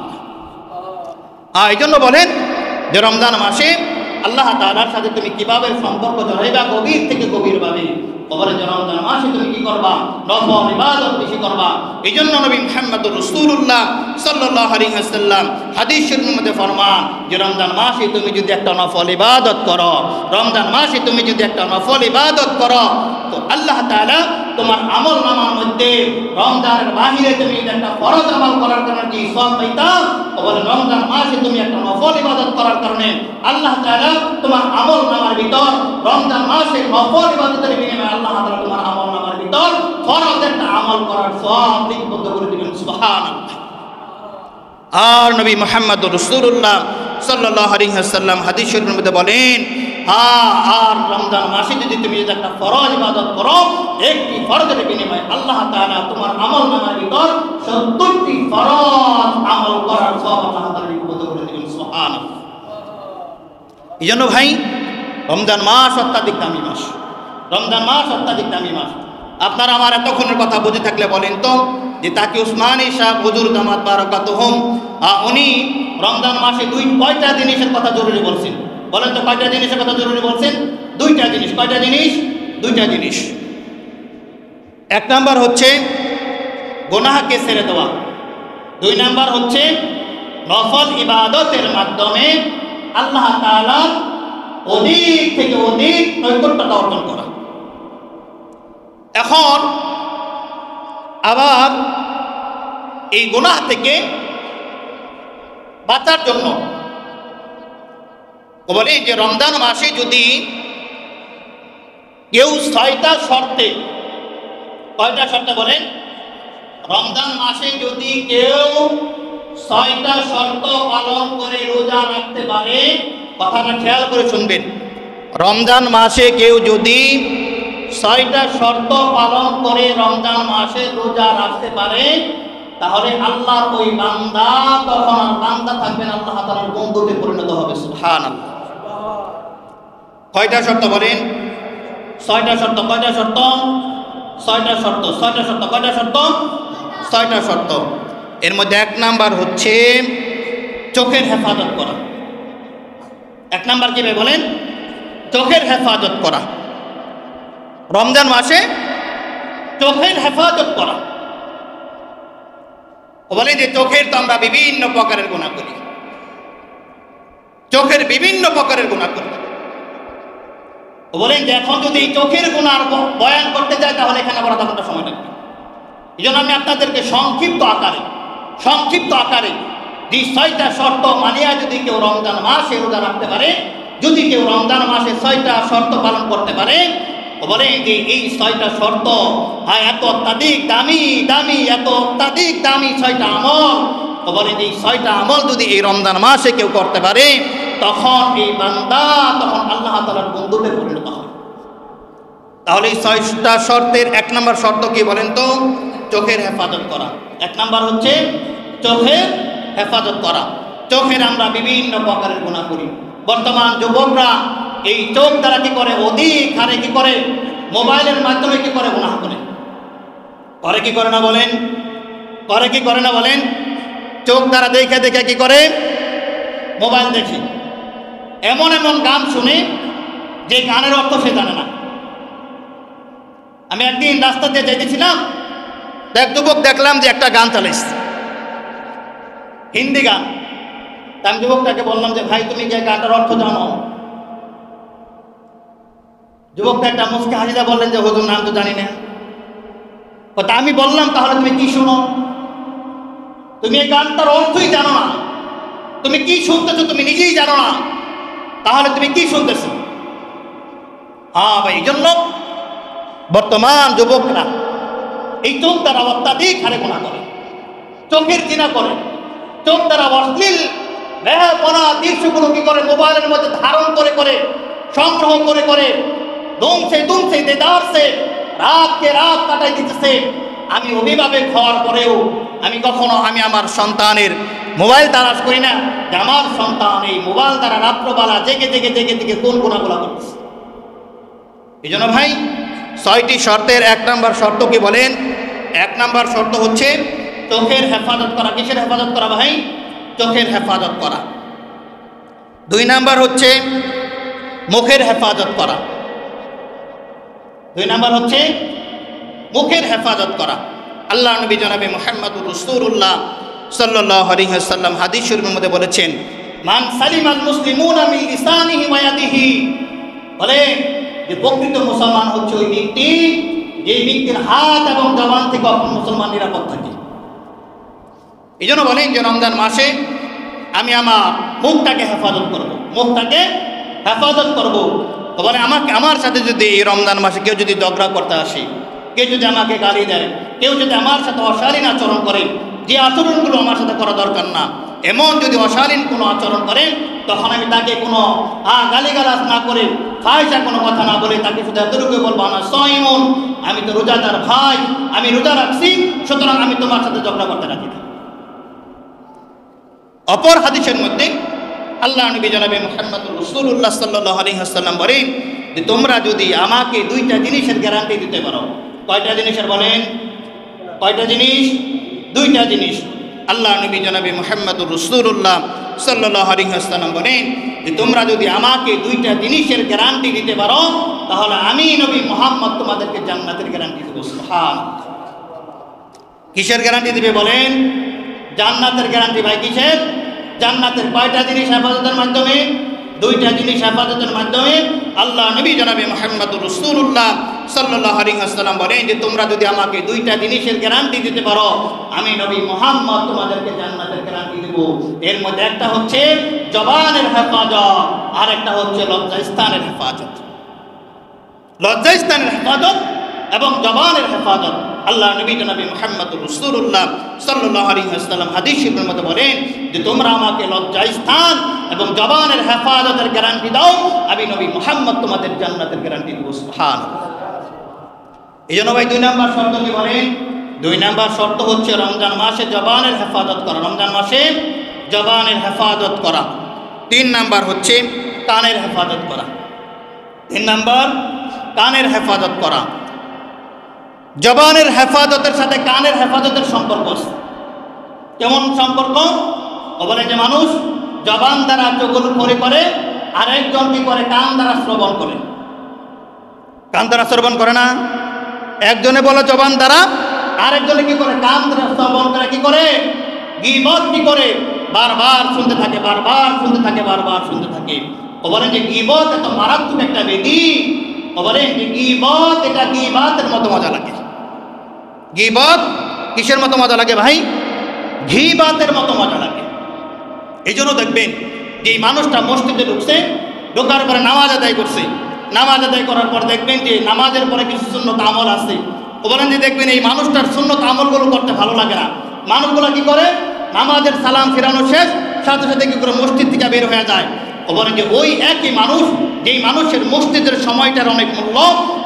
এই জন্য বলেন যে রমজান মাসে আল্লাহ তাআলার সাথে তুমি কিভাবে সম্পর্ক জড়াইবা, গভীর থেকে গভীরভাবে। খবরে যে রমজান মাসে তুমি কি করবা? নফল ইবাদত বেশি করবা। এই জন্য নবী মুহাম্মদ রাসূলুল্লাহ সাল্লাল্লাহু আলাইহি ওয়াসাল্লাম হাদিস শরীফের মধ্যে ফরমান যে রমজান মাসে তুমি যদি একটা নফল ইবাদত করো, রমজান মাসে তুমি যদি একটা নফল ইবাদত করো, তো আল্লাহ তাআলা তোমার আমল নামার মধ্যে রমজানের বাহিরে তুমি একটা ফরজ আমল করার কারণে যে সওয়াব পাইতা, বলে রমজান মাসে তুমি একটা নফল ইবাদত করার কারণে আল্লাহ তাআলা তোমার আমল নামার ভিতর রমজান মাসে নফল ইবাদতের বিনিময়ে আল্লাহ তাআলা তোমার আমল নামার ভিতর ফরজ একটা আমল করার সওয়াব লিপিবদ্ধ করে দিবেন। সুবহানাল্লাহ। আর নবী মুহাম্মদ রাসূলুল্লাহ সাল্লাল্লাহু আলাইহি ওয়াসাল্লাম হাদিস শরীফের মধ্যে বলেন, আর রমজান মাসে যদি তুমি একটা ফরজ ইবাদত করো, একটি ফরজের বিনিময়ে আল্লাহ তাআলা তোমার আমল নামার ভিতর 70টি ফরজ আমল করার সওয়াব আল্লাহ তাআলা লিপিবদ্ধ করে দিবেন। সুবহানাল্লাহ। এইজন্য ভাই রমজান মাস অত্যাধিক দামি মাস, রমজান মাস অত্যাধিক দামি মাস। আপনারা আমার এতক্ষণের কথা বুঝে থাকলে বলেন তো যে তাকি উসমানী সাহেব হুজুর দামাত বারাকাতুহুম উনি রমজান মাসে কয়টা জিনিসের কথা জরুরি বলছেন? বলেন তো কয়টা জিনিসের কথা জরুরি বলছেন? দুইটা জিনিস। কয়টা জিনিস? দুইটা জিনিস। এক নাম্বার হচ্ছে গুনাহকে ছেড়ে দেওয়া, দুই নাম্বার হচ্ছে নফল ইবাদতের মাধ্যমে আল্লাহ তাআলার অধিক থেকে অধিক নৈকট্যতা অর্জন করা। এখন আবার এই গুনাহ থেকে বাঁচার জন্য বলে যে রমজান মাসে যদি কেউ 6টা শর্তে, কয়টা শর্তে বলেন? রমজান মাসে যদি কেউ 6টা শর্ত পালন করে রোজা রাখতে পারে, কথাটা খেয়াল করে শুনবেন, রমজান মাসে কেউ যদি 6টা শর্ত পালন করে রমজান মাসে রোজা রাখতে পারে, তাহলে আল্লাহর ওই বান্দা তখন আর বান্দা থাকবেন, আল্লাহ তাআলার বন্ধুতে পরিণত হবে। সুবহানাল্লাহ। কয়টা শর্ত বলেন? 6টা শর্ত। কয়টা শর্ত? 6টা শর্ত। 6টা শর্ত। কয়টা শর্ত? 6টা শর্ত। এর মধ্যে এক নাম্বার হচ্ছে চোখের হেফাজত করা। এক নাম্বার কি ভাই বলেন? চোখের হেফাজত করা। রমজান মাসে চোখের হেফাজত করা। বলে যে চোখের তো আমরা বিভিন্ন প্রকারের গুনাহ করি, চোখের বিভিন্ন প্রকারের গুনাহ করি। বলেন যে এখন যদি এই চোখের গুনাহ বয়ান করতে যায় তাহলে এখানে আবার আধা ঘন্টা সময় লাগবে। এই জন্য আমি আপনাদেরকে সংক্ষিপ্ত আকারে যে 6টা শর্ত মানিয়া যদি কেউ রমজান মাসে রোজা রাখতে পারে, যদি কেউ রমজান মাসে 6টা শর্ত পালন করতে পারে, বলে যে এই 6টা শর্ত এত অত্যাধিক দামি এত অত্যাধিক দামি 6টা আমল, বলে যে এই 6টা আমল যদি এই রমজান মাসে কেউ করতে পারে, তখন এই বান্দা তখন আল্লাহ তাআলার বন্ধুতে পরিণত হয়। তাহলে এই 6টা শর্তের এক নাম্বার শর্ত কি বলেন তো? চোখের হেফাজত করা। এক নাম্বার হচ্ছে চোখের হেফাজত করা। চোখের আমরা বিভিন্ন প্রকারের গুনাহ করি। বর্তমান যুবকরা এই চোখ দ্বারা কি করে? অধিক হারে কি করে? মোবাইলের মাধ্যমে কি করে? গুনাহ করে। করে কি করে না বলেন? করে কি করে না বলেন? চোখ দ্বারা দেখে দেখে কি করে? মোবাইল দেখি, এমন এমন গান শুনে যে গানের অর্থ সে জানে না। আমি একদিন রাস্তা দিয়ে যাইতেছিলাম, এক যুবক দেখলাম যে একটা গান চালাইছে, হিন্দি গান। তা আমি যুবকটাকে বললাম যে ভাই তুমি যে গানটার অর্থ জানো? যুবকটা একটা মুস্কি হাসিদা বললেন যে হুজুর নাম তো জানি না। তা আমি বললাম তাহলে তুমি কি শুনো? তুমি এই গানটার অর্থই জানো না, তুমি কি শুনতেছো তুমি নিজেই জানো না, তাহলে তুমি কি শুনতেছো? ভাই এই জন্য বর্তমান যুবকরা এই চোখ দ্বারা অত্যাধিক হারে গুনাহ করে, চোখের জিনা করে, চোখ দ্বারা অশ্লীল বেহাপনা দৃশ্যগুলো কি করে মোবাইলের মধ্যে ধারণ করে সংগ্রহ করে দুমছে দেদারছে রাতকে রাত কাটাই দিতেছে। আমি অভিভাবক হওয়ার পরেও আমি কখনো আমার সন্তানের মোবাইল তালাশ করি না যে আমার সন্তান এই মোবাইল দ্বারা রাত্রবেলা জেগে কোন গুনাহগুলো করতেছে। এই জন্য ভাই 6টি শর্তের এক নম্বর শর্ত কি বলেন? এক নাম্বার শর্ত হচ্ছে চোখের হেফাজত করা। কিসের হেফাজত করা ভাই? চোখের হেফাজত করা। 2 নাম্বার হচ্ছে মুখের হেফাজত করা। 2 নাম্বার হচ্ছে মুখের হেফাজত করা। আল্লাহ নবী জনাবে মুহাম্মদুর রাসূলুল্লাহ সাল্লাল্লাহু আলাইহি ওয়াসাল্লাম হাদিস শরীফের মধ্যে বলেছেন, মান সালিমাল মুসলিমুনা মিন লিসানিহি ওয়া ইয়াদিহি, বলে যে প্রকৃত মুসলমান হচ্ছে ওই ব্যক্তি যে ব্যক্তির হাত এবং জবান থেকে অপর মুসলমান নিরাপদ থাকে। এই জন্য বলেন যে রমজান মাসে আমি আমার মুখটাকে হেফাজত করব, মুখটাকে হেফাজত করব। তো বলে আমার সাথে যদি এই রমজান মাসে কেউ যদি ঝগড়া করতে আসে, কেউ যদি আমাকে গালি দেয়, কেউ যদি আমার সাথে অশালীন আচরণ করে, যে আচরণগুলো আমার সাথে করা দরকার না, এমন যদি অশালীন কোনো আচরণ করে, তখন আমি তাকে কোনো গালিগালাজ না করে, ফাহিশা কোনো কথা না বলে তাকে শুধু এতটুকু বলবো, আনা সাইমুন, আমি তো রোজাদার ভাই, আমি রোজা রাখছি, সুতরাং আমি তোমার সাথে ঝগড়া করতে রাখি না। অপর হাদিসের মধ্যে আল্লাহ নবী জনাবে মুহাম্মদুর রাসূলুল্লাহ সাল্লাল্লাহু আলাইহি ওয়াসাল্লাম বলেন যে তোমরা যদি আমাকে 2টা জিনিসের গ্যারান্টি দিতে পারো। কয়টা জিনিসের বলেন? কয়টা জিনিস? 2টা জিনিস। আল্লাহ নবী জনাবে মুহাম্মদুর রাসূলুল্লাহ সাল্লাল্লাহু আলাইহি ওয়াসাল্লাম বলেন যে তোমরা যদি আমাকে 2টা জিনিসের গ্যারান্টি দিতে পারো, তাহলে আমি নবী মুহাম্মদ তোমাদেরকে জান্নাতের গ্যারান্টি দেব। সুবহানাল্লাহ। কিসের গ্যারান্টি দিবে বলেন? জান্নাতের গ্যারান্টি। ভাই কিসের? জান্নাতের। কয়টা জিনিস হেফাজতের মাধ্যমে? 2টা জিনিস হেফাজতের মাধ্যমে। আল্লাহ নবী জনাবে মুহাম্মদুর রাসূলুল্লাহ সাল্লাল্লাহু আলাইহি ওয়াসাল্লাম বলেন যে তোমরা যদি আমাকে 2টা জিনিসের গ্যারান্টি দিতে পারো, আমি নবী মুহাম্মদ তোমাদেরকে জান্নাতের গ্যারান্টি দেব। এর মধ্যে একটা হচ্ছে জবানের হেফাজত, আর একটা হচ্ছে লজ্জাস্থানের হেফাজত। লজ্জাস্থানের হেফাজত এবং জবানের হেফাজত। আল্লাহ নবী জনাবে মুহাম্মদুর রাসূলুল্লাহ সাল্লাল্লাহু আলাইহি ওয়াসাল্লাম হাদিস শরীফের মধ্যে বলেন যে তোমরা আমাকে লজ্জাস্থান এবং জবানের হেফাজতের গ্যারান্টি দাও, আমি নবী মুহাম্মদ তোমাদের জান্নাতের গ্যারান্টি দেব। সুবহানাল্লাহ। এই জন্য ভাই 2 নাম্বার শর্ত কি বলেন? 2 নাম্বার শর্ত হচ্ছে রমজান মাসে জবানের হেফাজত করা। রমজান মাসে জবানের হেফাজত করা। 3 নাম্বার হচ্ছে কানের হেফাজত করা। 3 নাম্বার কানের হেফাজত করা। জবানের হেফাজতের সাথে কানের হেফাজতের সম্পর্ক আছে। কেমন সম্পর্ক? বলে যে মানুষ জবান দ্বারা চোখগুলো করে, আরেকজন কি করে? কান দ্বারা শ্রবণ করে। কান দ্বারা শ্রবণ করে না? একজনে বলে জবান দ্বারা, আরেকজনে কি করে? কান দ্বারা শ্রবণ করে। কি করে? গীবত কি করে? বারবার শুনতে থাকে, বারবার শুনতে থাকে, বারবার শুনতে থাকে। ও বলেন যে গীবত এত মারাত্মক একটা ব্যাধি। ও বলেন যে গীবত, এটা গীবাতের মতো মজা লাগে। গীবত কিসের মতো মজা লাগে ভাই? গীবাতের মতো মজা লাগে। এই জন্য দেখবেন যে এই মানুষটা মসজিদে ঢুকছে, ঢোকার পরে নামাজ আদায় করছে, নামাজ আদায় করার পর দেখবেন যে নামাজের পরে কিছু সুন্নত আমল আছে। ও বলেন যে দেখবেন এই মানুষটার সুন্নত আমলগুলো করতে ভালো লাগে না। মানুষগুলো কি করে? নামাজের সালাম ফেরানো শেষ, সাথে সাথে কি করে মসজিদ থেকে বের হয়ে যায়। ও বলেন যে ওই একই মানুষ, যেই মানুষের মসজিদের সময়টার অনেক মূল্য,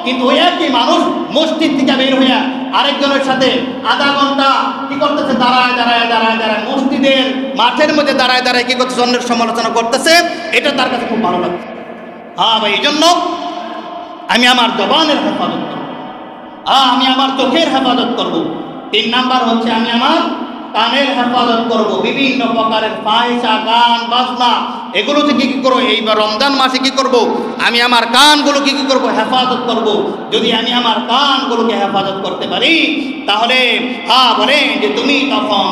কিন্তু ওই একই মানুষ মসজিদ থেকে বের হয়ে আরেকজনের সাথে আধা ঘন্টা কি করতেছে? দাঁড়ায় দাঁড়ায় দাঁড়ায় দাঁড়ায় মসজিদের মাঠের মধ্যে দাঁড়ায় দাঁড়ায় কি করতেছে? অন্যের সমালোচনা করতেছে। এটা তার কাছে খুব ভালো লাগছে। হ্যাঁ ভাই, এই জন্য আমি আমার জবানের হেফাজত করব, আমি আমার চোখের হেফাজত করব। 3 নাম্বার হচ্ছে আমি আমার কানের হেফাজত করব। বিভিন্ন প্রকারের ফাহিশা, গান বাজনা, এগুলো থেকে কি করবো? এইবার রমজান মাসে কি করব? আমি আমার কানগুলো কি করব? হেফাজত করব। যদি আমি আমার কানগুলোকে হেফাজত করতে পারি, তাহলে বলে যে তুমি তখন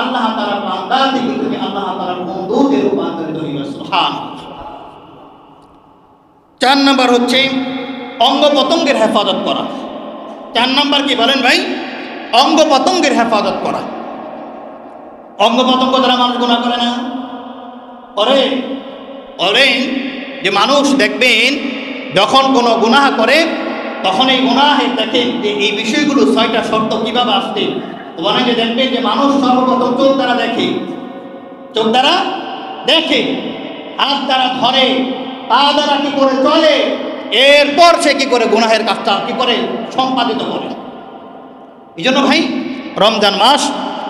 আল্লাহ তাআলার বান্দা থেকে তুমি আল্লাহ তাআলার বন্ধুতে রূপান্তরিত হইবে। সুবহানাল্লাহ। 4 নাম্বার হচ্ছে অঙ্গ প্রত্যঙ্গের হেফাজত করা। 4 নাম্বার কি বলেন ভাই? অঙ্গ প্রত্যঙ্গের হেফাজত করা। অঙ্গ প্রত্যঙ্গ দ্বারা মানুষ গুনাহ করে না? করে যে মানুষ দেখবেন যখন কোনো গুনাহ করে, তখন এই গুনাহে দেখেন যে এই বিষয়গুলো 6টা শর্ত কিভাবে আসছে। বলেন যে দেখবেন যে মানুষ সর্বপ্রথম চোখ দ্বারা দেখে, চোখ দ্বারা দেখে, হাত দ্বারা ধরে, পা দ্বারা কি করে চলে, এরপর সে কি করে? গুনাহের কাজটা কি করে? সম্পাদিত করে। এই জন্য ভাই রমজান মাস,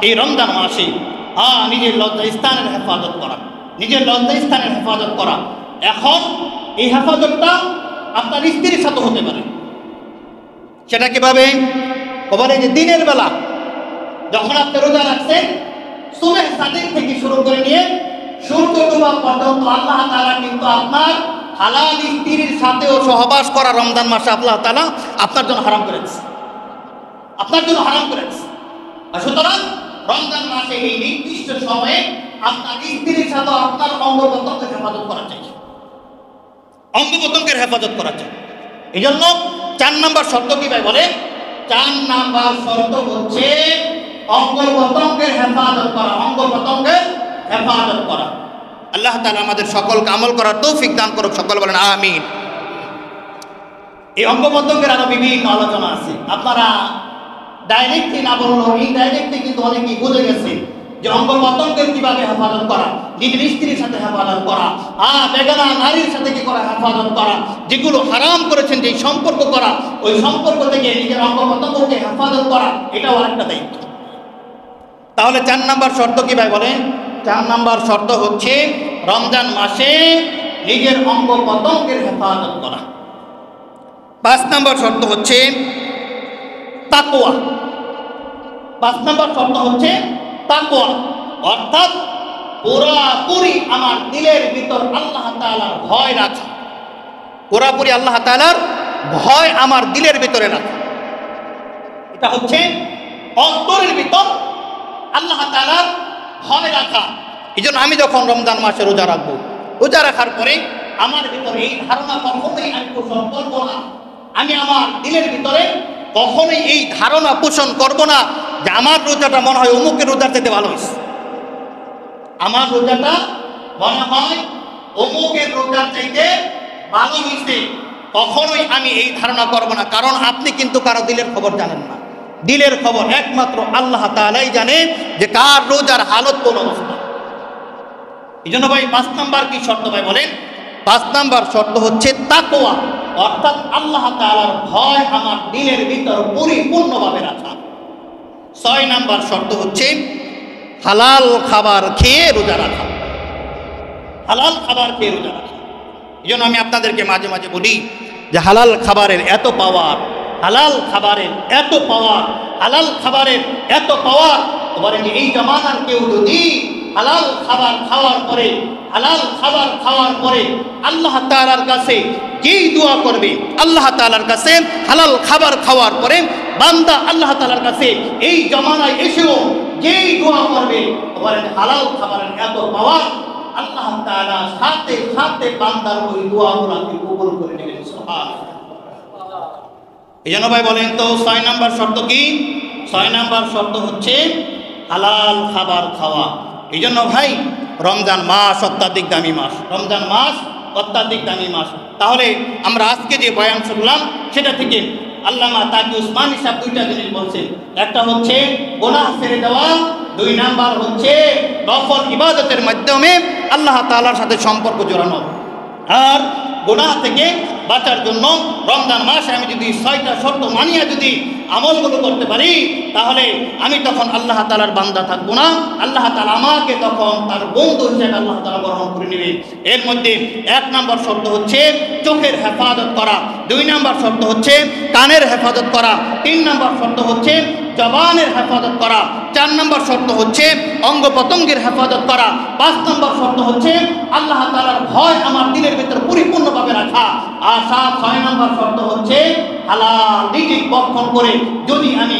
এই রমজান মাসে নিজের লজ্জাস্থানের হেফাজত করা, নিজের লজ্জাস্থানের হেফাজত করা। এখন এই হেফাজতটা আপনার স্ত্রীর সাথে হতে পারে। সেটা কিভাবে? বলে যে দিনের বেলা যখন আপনি রোজা রাখছেন সুবহ সাদিক থেকে শুরু করে নিয়ে সূর্য ডোবা পর্যন্ত আল্লাহ তাআলা কিন্তু আপনার হালাল স্ত্রীর সাথেও সহবাস করা রমজান মাসে আল্লাহ তাআলা আপনার জন্য হারাম করেছে, আপনার জন্য হারাম করেছে। আর সুতরাং রমজান মাসে এই নির্দিষ্ট সময়ে আপনার স্ত্রীর সাথে আপনার অঙ্গ প্রত্যঙ্গের হেফাজত করা চাই, অঙ্গ প্রত্যঙ্গের হেফাজত করা চাই। এই জন্য 4 নম্বর শর্ত কি ভাই বলে? 4 নম্বর শর্ত হচ্ছে অঙ্গ প্রত্যঙ্গের হেফাজত করা, অঙ্গ প্রত্যঙ্গের হেফাজত করা। আল্লাহ তাআলা আমাদের সকলকে আমল করার তৌফিক দান করুক, সকল বলেন আমিন। এই অঙ্গ প্রত্যঙ্গের আরো বিভিন্ন আলোচনা আছে, আপনারা ডাইরেক্টলি না বললেও ইনডাইরেক্টলি কিন্তু অনেকেই বুঝে গেছে যে অঙ্গ প্রত্যঙ্গের কিভাবে হেফাজত করা, নিজের স্ত্রীর সাথে হেফাজত করা, বেগানা নারীর সাথে কি করা হেফাজত করা, যেগুলো হারাম করেছেন যে সম্পর্ক করা, ওই সম্পর্ক থেকে নিজের অঙ্গ প্রত্যঙ্গকে হেফাজত করা, এটাও আরেকটা দায়িত্ব। তাহলে 4 নম্বর শর্ত কি ভাই বলেন? 4 নম্বর শর্ত হচ্ছে রমজান মাসে নিজের অঙ্গ প্রত্যঙ্গের হেফাজত করা। 5 নম্বর শর্ত হচ্ছে তাকওয়া। 5 নম্বর শর্ত হচ্ছে তাকওয়া, অর্থাৎ পুরাপুরি আমার দিলের ভিতর আল্লাহ তাআলার ভয় রাখা, পুরাপুরি আল্লাহ তাআলার ভয় আমার দিলের ভিতরে রাখা। এটা হচ্ছে অন্তরের ভিতর আল্লাহ তাআলার ভয় রাখা। এই জন্য আমি যখন রমজান মাসে রোজা রাখবো, রোজা রাখার পরে আমার ভিতরে এই ধারণা কখনোই আমি পোষণ করবো না, আমি আমার দিলের ভিতরে কখনোই এই ধারণা পোষণ করব না যে আমার রোজাটা মনে হয় অমুকের রোজার চাইতে ভালো হয়েছে, আমার রোজাটা মনে হয় অমুকের রোজার চাইতে ভালো হয়েছে। কখনোই আমি এই ধারণা করব না, কারণ আপনি কিন্তু কারো দিলের খবর জানেন না। দিলের খবর একমাত্র আল্লাহ তাআলাই জানেন যে কার রোজার হালত কোন অবস্থা। এই জন্য ভাই 5 নম্বর কি শর্ত ভাই বলেন? 5 নম্বর শর্ত হচ্ছে তাকওয়া, অর্থাৎ আল্লাহ তাআলার ভয় আমার দিলের ভিতর পরিপূর্ণভাবে রাখা। 6 নম্বর শর্ত হচ্ছে হালাল খাবার খেয়ে রোজা রাখা, হালাল খাবার খেয়ে রোজা রাখা। এই জন্য আমি আপনাদেরকে মাঝে মাঝে বলি যে হালাল খাবারের এত পাওয়ার, হালাল খাবারের এত পাওয়ার, হালাল খাবারের এত পাওয়ার। বলেন যে এই জামানার কেউ যদি হালাল খাবার খাওয়ার পরে, হালাল খাবার খাওয়ার পরে আল্লাহ তাআলার কাছে যেই দোয়া করবে, আল্লাহ তাআলার কাছে হালাল খাবার খাওয়ার পরে বান্দা আল্লাহ তাআলার কাছে এই জামানায় এসেও যেই দোয়া করবে, বলেন হালাল খাবারের এত পাওয়ার, আল্লাহ তাআলা সাথে সাথে বান্দার ওই দোয়াগুলোকে কবুল করে নেবেন। সুবহানাল্লাহ। এই জন্য ভাই বলেন তো 6 নম্বর শর্ত কি? 6 নম্বর শর্ত হচ্ছে হালাল খাবার খাওয়া। এই জন্য ভাই রমজান মাস অত্যাধিক দামি মাস, রমজান মাস অত্যাধিক দামি মাস। তাহলে আমরা আজকে যে বয়ান শুনলাম সেটা থেকে আল্লামা তাকি উসমানী সাহেব 2টা জিনিস বলছেন। একটা হচ্ছে গুনাহ ছেড়ে দেওয়া, 2 নাম্বার হচ্ছে নফল ইবাদতের মাধ্যমে আল্লাহ তাআলার সাথে সম্পর্ক জোড়ানো। আর গুনাহ থেকে বাঁচার জন্য রমজান মাসে আমি যদি 6টা শর্ত মানিয়ে যদি আমলগুলো করতে পারি, তাহলে আমি তখন আল্লাহ তাআলার বান্দা থাকবো না, আল্লাহ তাআলা আমাকে তখন তার বন্ধু হিসেবে আল্লাহ তাআলা গ্রহণ করে নেবে। এর মধ্যে 1 নম্বর শর্ত হচ্ছে চোখের হেফাজত করা, 2 নম্বর শর্ত হচ্ছে কানের হেফাজত করা, 3 নম্বর শর্ত হচ্ছে জবানের হেফাজত করা, 4 নম্বর শর্ত হচ্ছে অঙ্গ প্রত্যঙ্গের হেফাজত করা, 5 নম্বর শর্ত হচ্ছে আল্লাহ তাআলার ভয় আমার দিলের ভিতর পরিপূর্ণভাবে রাখা, আর 6 নম্বর শর্ত হচ্ছে হালাল রিজিক ভক্ষণ করে যদি আমি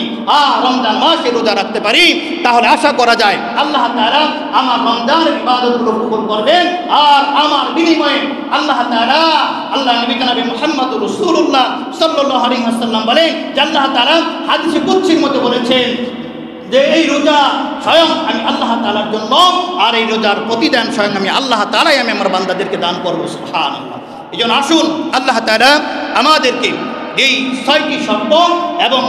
রমজান মাসে রোজা রাখতে পারি, তাহলে আশা করা যায় আল্লাহ তাআলা আমার রমজানের ইবাদতগুলো কবুল করবেন। আর আমার বিনিময়ে আল্লাহ তাআলা, আল্লাহ নবী জনাবে মুহাম্মদুর রাসূলুল্লাহ সাল্লাল্লাহু আলাইহি ওয়াসাল্লাম বলেন যে আল্লাহ তাআলা হাদিসে কুদসির মধ্যে বলেছেন যে এই রোজা স্বয়ং আমি আল্লাহ তাআলার জন্য, আর এই রোজার প্রতিদান স্বয়ং আমি আল্লাহ তাআলাই আমি আমার বান্দাদেরকে দান করব। সুবহানাল্লাহ। এই জন্য আসুন আল্লাহ তাআলা আমাদেরকে এই 6টি শর্ত এবং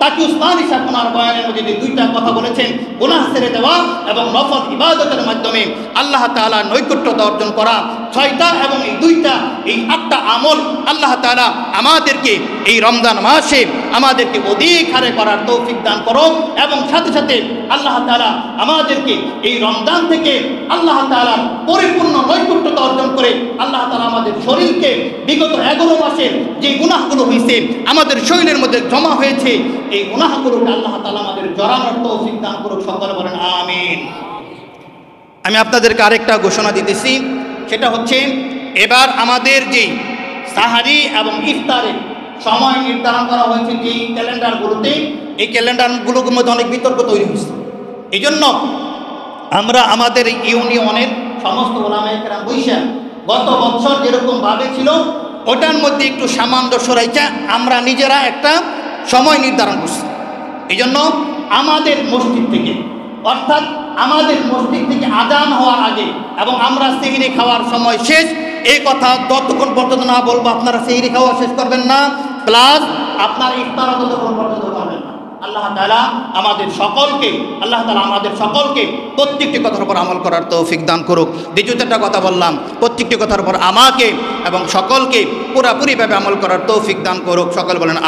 তাকি উসমানী সাহেব ওনার বয়ানের মধ্যে যে 2টা কথা বলেছেন, গুনাহ ছেড়ে দেওয়া এবং নফল ইবাদতের মাধ্যমে আল্লাহ তাআলার নৈকট্যতা অর্জন করা, 6টা এবং এই 2টা, এই 8টা আমল আল্লাহ তাআলা আমাদেরকে এই রমজান মাসে আমাদেরকে অধিক হারে করার তৌফিক দান করো। এবং সাথে সাথে আল্লাহ তাআলা আমাদেরকে এই রমজান থেকে আল্লাহ তাআলার পরিপূর্ণ নৈকট্যতা অর্জন করে আল্লাহ তাআলা আমাদের শরীরকে বিগত 11 মাসের যে গুনাহগুলো হয়েছে, আমাদের শরীরের মধ্যে জমা হয়েছে, এই গুনাহগুলোকে আল্লাহ তাআলা আমাদের জড়ানোর তৌফিক দান করুক। সকলে বলেন আমিন। আমি আপনাদেরকে আরেকটা ঘোষণা দিতেছি, সেটা হচ্ছে এবার আমাদের যে সাহারি এবং ইফতারের সময় নির্ধারণ করা হয়েছে যে ক্যালেন্ডারগুলোতে, এই ক্যালেন্ডারগুলোর মধ্যে অনেক বিতর্ক তৈরি হয়েছে। এই জন্য আমরা আমাদের ইউনিয়নের সমস্ত ওলামায়ে কেরাম বৈশা গত বছর যেরকম ভাবে ছিল ওটার মধ্যে একটু সামঞ্জস্য রয়েছে, আমরা নিজেরা একটা সময় নির্ধারণ করছি। এই জন্য আমাদের মসজিদ থেকে, অর্থাৎ আমাদের মসজিদ থেকে আজান হওয়ার আগে এবং আমরা সেহরি খাওয়ার সময় শেষ, এই কথা ততক্ষণ পর্যন্ত না বলবো আপনারা সেহরি খাওয়া শেষ করবেন না, প্লাস আপনার ইফতার ততক্ষণ পর্যন্ত করবেন না। আল্লাহ তাআলা আমাদের সকলকে প্রত্যেকটি কথার উপর আমল করার তৌফিক দান করুক। দ্বিতীয়টা কথা বললাম, প্রত্যেকটি কথার উপর আমাকে এবং সকলকে পুরাপুরিভাবে আমল করার তৌফিক দান করুক। সকল বলেন